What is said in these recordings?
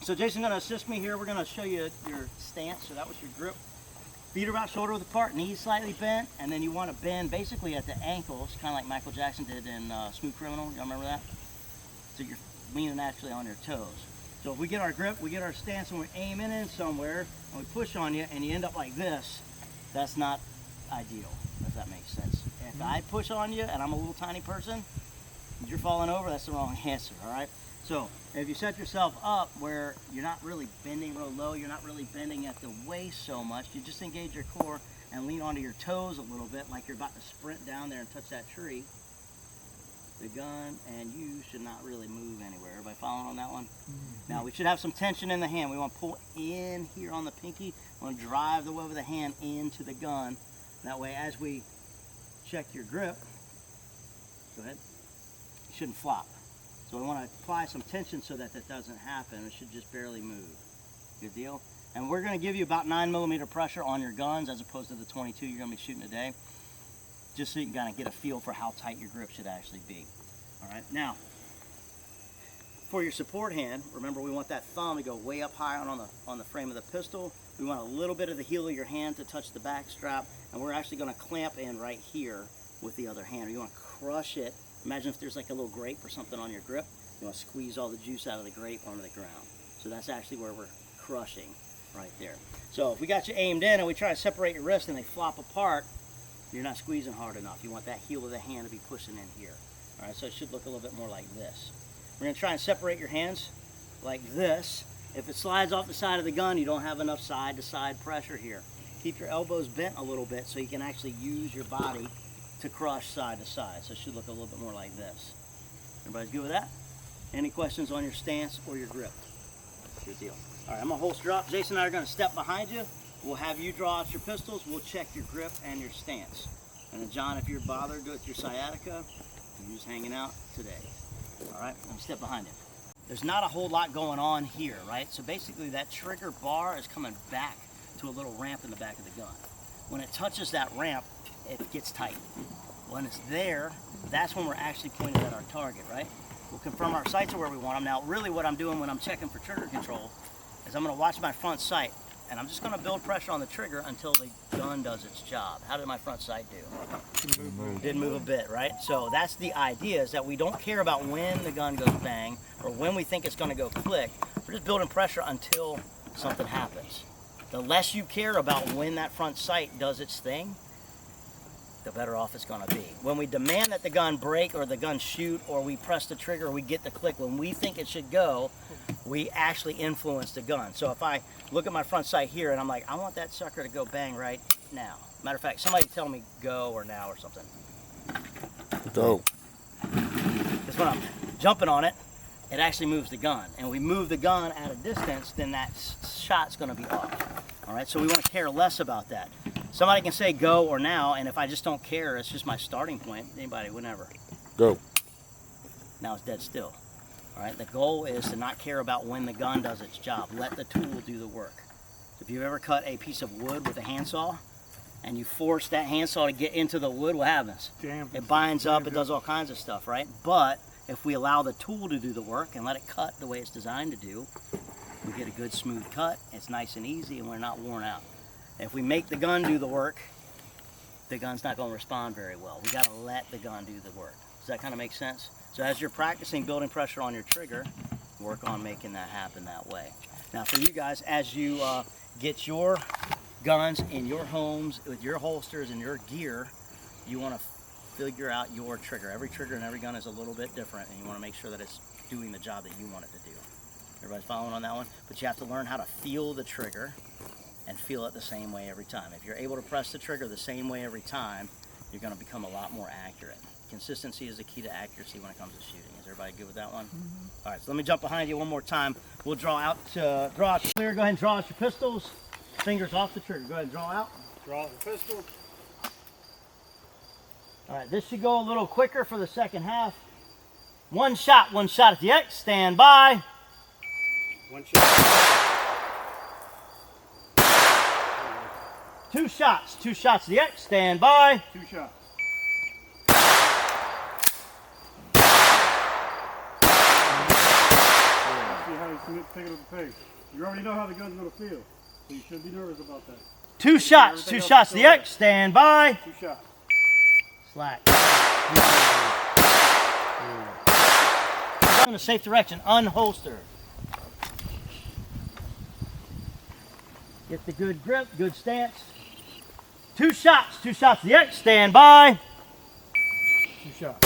So Jason's gonna assist me here. We're gonna show you your stance. So that was your grip. Feet are about shoulder width apart, knees slightly bent, and then you want to bend basically at the ankles, kind of like Michael Jackson did in Smooth Criminal. You remember that? So you're leaning actually on your toes. So if we get our grip, we get our stance, and we're aiming in somewhere, and we push on you, and you end up like this, that's not ideal, if that makes sense. If I push on you, and I'm a little tiny person, and you're falling over, that's the wrong answer, all right? So if you set yourself up where you're not really bending real low, you're not really bending at the waist so much, you just engage your core and lean onto your toes a little bit like you're about to sprint down there and touch that tree. The gun and you should not really move anywhere. Everybody following on that one? Now we should have some tension in the hand. We want to pull in here on the pinky. We want to drive the web of the hand into the gun. That way as we check your grip, go ahead, you shouldn't flop. So we want to apply some tension so that that doesn't happen. It should just barely move. Good deal? And we're going to give you about 9mm pressure on your guns as opposed to the 22 you're going to be shooting today, just so you can kind of get a feel for how tight your grip should actually be. All right, now, for your support hand, remember we want that thumb to go way up high on the frame of the pistol. We want a little bit of the heel of your hand to touch the back strap, and we're actually going to clamp in right here with the other hand. You want to crush it. Imagine if there's like a little grape or something on your grip. You want to squeeze all the juice out of the grape onto the ground. So that's actually where we're crushing right there. So if we got you aimed in and we try to separate your wrist and they flop apart, you're not squeezing hard enough. You want that heel of the hand to be pushing in here. All right, so it should look a little bit more like this. We're going to try and separate your hands like this. If it slides off the side of the gun, you don't have enough side-to-side pressure here. Keep your elbows bent a little bit so you can actually use your body to crush side to side. So it should look a little bit more like this. Everybody's good with that? Any questions on your stance or your grip? Good deal. All right, I'm gonna holster up. Jason and I are gonna step behind you. We'll have you draw out your pistols. We'll check your grip and your stance. And then John, if you're bothered with your sciatica, you're just hanging out today. All right, let me step behind you. There's not a whole lot going on here, right? So basically that trigger bar is coming back to a little ramp in the back of the gun. When it touches that ramp, it gets tight. When it's there, that's when we're actually pointed at our target, right? We'll confirm our sights are where we want them. Now, really what I'm doing when I'm checking for trigger control is I'm gonna watch my front sight, and I'm just gonna build pressure on the trigger until the gun does its job. How did my front sight do? Didn't move a bit, right? So that's the idea, is that we don't care about when the gun goes bang or when we think it's gonna go click. We're just building pressure until something happens. The less you care about when that front sight does its thing, the better off it's gonna be. When we demand that the gun break or the gun shoot or we press the trigger or we get the click when we think it should go, we actually influence the gun. So if I look at my front sight here and I'm like, I want that sucker to go bang right now. Matter of fact, somebody tell me go or now or something. Go. Because when I'm jumping on it, it actually moves the gun. And we move the gun at a distance, then that shot's gonna be off. All right, so we wanna care less about that. Somebody can say go or now, and if I just don't care, it's just my starting point. Anybody, whenever. Go. Now it's dead still. All right, the goal is to not care about when the gun does its job. Let the tool do the work. If you've ever cut a piece of wood with a handsaw, and you force that handsaw to get into the wood, what happens? It binds up, it does all kinds of stuff, right? But if we allow the tool to do the work and let it cut the way it's designed to do, we get a good smooth cut, it's nice and easy, and we're not worn out. If we make the gun do the work, the gun's not going to respond very well. We got to let the gun do the work. Does that kind of make sense? So as you're practicing building pressure on your trigger, work on making that happen that way. Now for you guys, as you get your guns in your homes with your holsters and your gear, you want to figure out your trigger. Every trigger and every gun is a little bit different, and you want to make sure that it's doing the job that you want it to do. Everybody's following on that one? But you have to learn how to feel the trigger and feel it the same way every time. If you're able to press the trigger the same way every time, you're going to become a lot more accurate. Consistency is the key to accuracy when it comes to shooting. Is everybody good with that one? All right, so let me jump behind you one more time. We'll draw out clear. Go ahead and draw out your pistols. Fingers off the trigger. Go ahead and draw out. Draw out the pistol. All right, this should go a little quicker for the second half. One shot at the X. Stand by. One shot. Two shots at the X. Stand by. Two shots. See how he's pick it up the pace. You already know how the gun's going to feel, so you shouldn't be nervous about that. 2 shots. 2 shots to the X. Stand by. 2 shots. Slack. In a safe direction. Unholster. Get the good grip, good stance. 2 shots. 2 shots to the X. Stand by. 2 shots.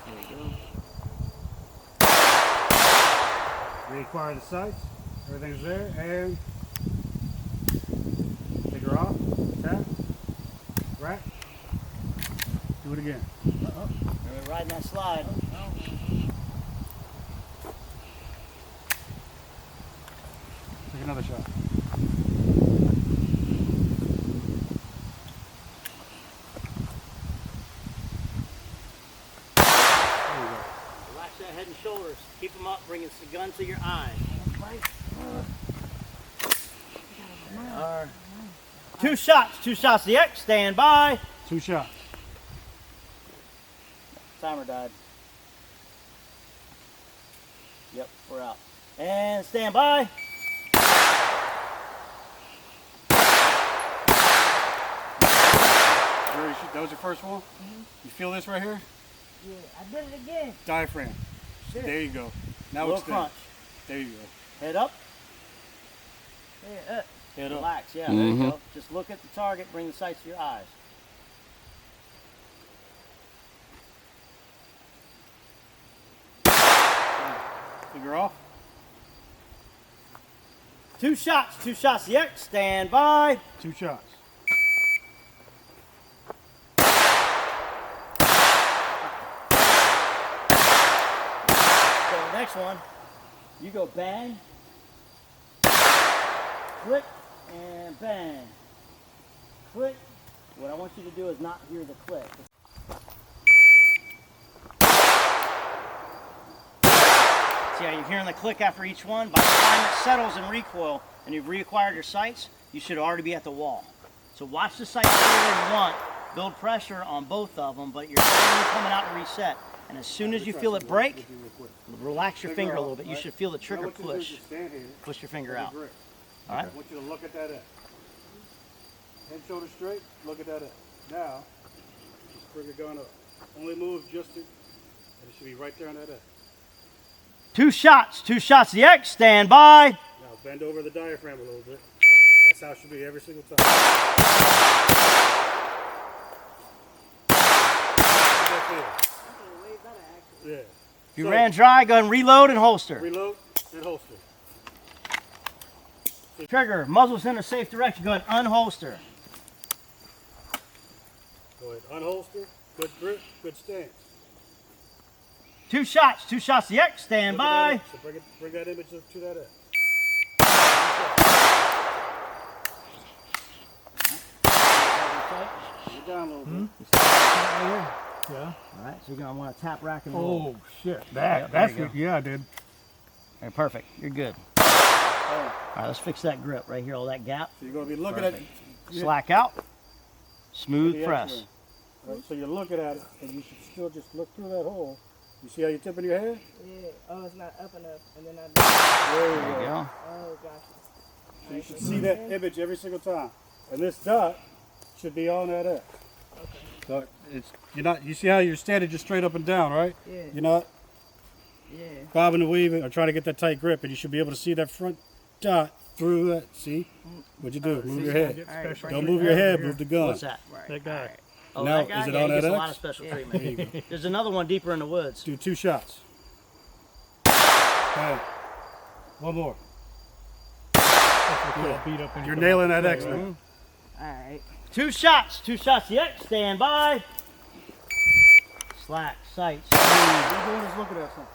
There we go. Reacquire the sights. Everything's there. And take her off. Tap. Rack. Do it again. We're riding that slide. Take another shot. Relax that head and shoulders. Keep them up. Bring the gun to your eyes. They are. 2 shots. 2 shots to the X. Stand by. 2 shots. Timer died. Yep, we're out. And stand by. That was your first one? You feel this right here? Yeah, I did it again. Diaphragm. Sure. There you go. Now Little extend. crunch. There you go. Head up. Yeah, up. Head up. Relax. Yeah, there you go. Just look at the target. Bring the sights to your eyes. Figure off. 2 shots. 2 shots to the X. Stand by. 2 shots. So the next one, you go bang, click, and bang. Click. What I want you to do is not hear the click. See how you're hearing the click after each one? By the time it settles in recoil and you've reacquired your sights, you should already be at the wall. So watch the sights where you want, build pressure on both of them, but you're slowly coming out to reset. And as soon as you feel it break, relax your finger a little bit. You should feel the trigger push. Push your finger out. All right? I want you to look at that X. Head, shoulder straight, look at that X. Now, just bring your gun up. Only move just to, and it should be right there on that X. 2 shots. 2 shots to the X. Stand by. Now bend over the diaphragm a little bit. That's how it should be every single time. Yeah. You ran dry, go ahead and reload and holster. Reload and holster. Trigger, muzzle's in a safe direction. Go ahead, unholster. Go ahead, unholster. Good grip, good stance. 2 shots. 2 shots to the X. Stand Look at by. that X. So bring that image to that X. Get down a little bit. Yeah. All right, so you're gonna want to tap, rack, and roll. Oh shit. There That's you go. good. Yeah, I did. All right, perfect. You're good. All right, let's fix that grip right here. All that gap. So you're going to be looking Perfect. at Slack out. the Smooth press. X-ray. Right, so you're looking at it, and you should still just look through that hole. You see how you're tipping your head? Yeah. Oh, it's not up enough. And then I. There you There you go. Oh, gotcha. So you should see that image every single time. And this dot should be on that X. Okay. So you're not, you see how you're standing just straight up and down, right? Yeah. You're not Yeah. bobbing and weaving or trying to get that tight grip, and you should be able to see that front dot through that. See? What'd you do? Move your head. All right, Don't move your head, move the gun. What's that? Right. That guy. Oh, Now, that guy? is it Yeah, on he gets that a lot of X? special Yeah. treatment. There's another one deeper in the woods. Do 2 shots. Okay. One more. Beat up You're nailing that X now. All right. 2 shots. 2 shots to the X. Stand by. Slack, sights. All you're doing is looking at something.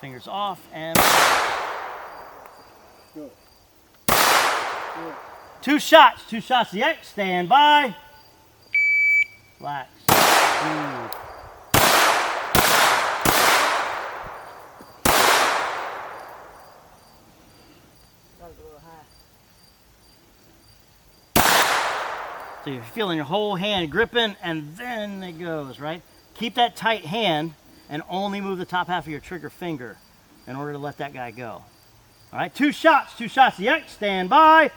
Fingers off and Good. 2 shots. 2 shots to the X. Stand by. Relax. That was a little high. So you're feeling your whole hand gripping, and then it goes, right? Keep that tight hand and only move the top half of your trigger finger in order to let that guy go. All right, 2 shots, 2 shots to the X, stand by.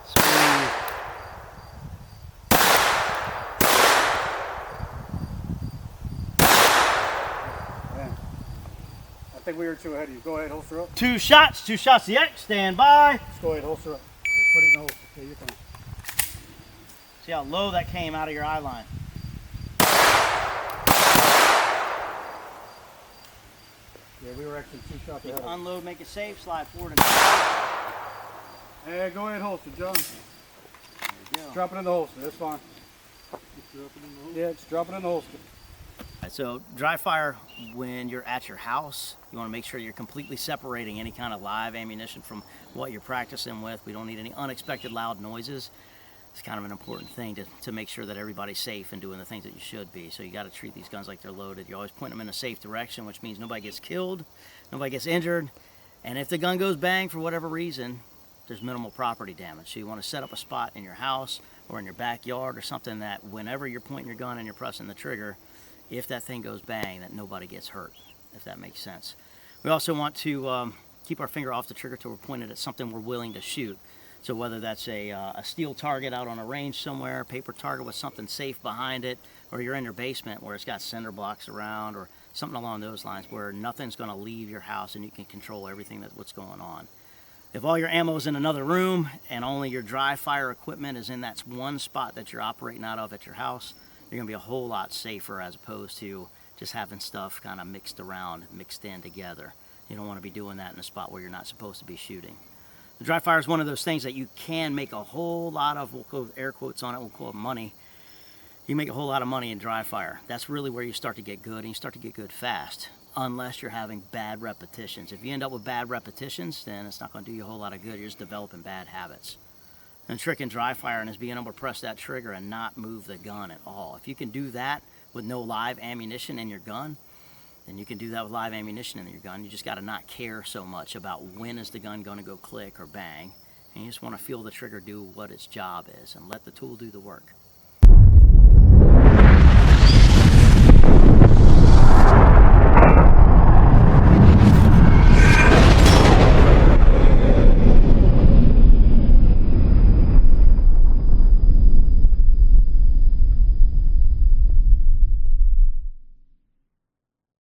Smooth. Man, I think we were too ahead of you. Go ahead, holster up. 2 shots, 2 shots to the X, stand by. Just go ahead, holster up. Put it in the holster. Okay, you're fine. See how low that came out of your eye line. Yeah, we were actually 2 shots ahead of you. Unload, make it safe, slide forward and Hey, go ahead, holster, John. there you go. Drop it in the holster. That's fine. Yeah, just drop it in the holster. So dry fire, when you're at your house, you want to make sure you're completely separating any kind of live ammunition from what you're practicing with. We don't need any unexpected loud noises. It's kind of an important thing to make sure that everybody's safe and doing the things that you should be. So you got to treat these guns like they're loaded. You always point them in a safe direction, which means nobody gets killed, nobody gets injured, and if the gun goes bang for whatever reason, there's minimal property damage. So you want to set up a spot in your house or in your backyard or something that whenever you're pointing your gun and you're pressing the trigger, if that thing goes bang, that nobody gets hurt, if that makes sense. We also want to keep our finger off the trigger till we're pointed at something we're willing to shoot. So whether that's a steel target out on a range somewhere, a paper target with something safe behind it, or you're in your basement where it's got cinder blocks around or something along those lines where nothing's going to leave your house and you can control everything that's what's going on. If all your ammo is in another room and only your dry fire equipment is in that one spot that you're operating out of at your house, you're going to be a whole lot safer as opposed to just having stuff kind of mixed around, mixed in together. You don't want to be doing that in a spot where you're not supposed to be shooting. The dry fire is one of those things that you can make a whole lot of, we'll quote air quotes on it, we'll call it money. You make a whole lot of money in dry fire. That's really where you start to get good, and you start to get good fast, unless you're having bad repetitions. If you end up with bad repetitions, then it's not going to do you a whole lot of good. You're just developing bad habits. And the trick in dry firing is being able to press that trigger and not move the gun at all. If you can do that with no live ammunition in your gun, then you can do that with live ammunition in your gun. You just got to not care so much about when is the gun going to go click or bang. And you just want to feel the trigger do what its job is and let the tool do the work.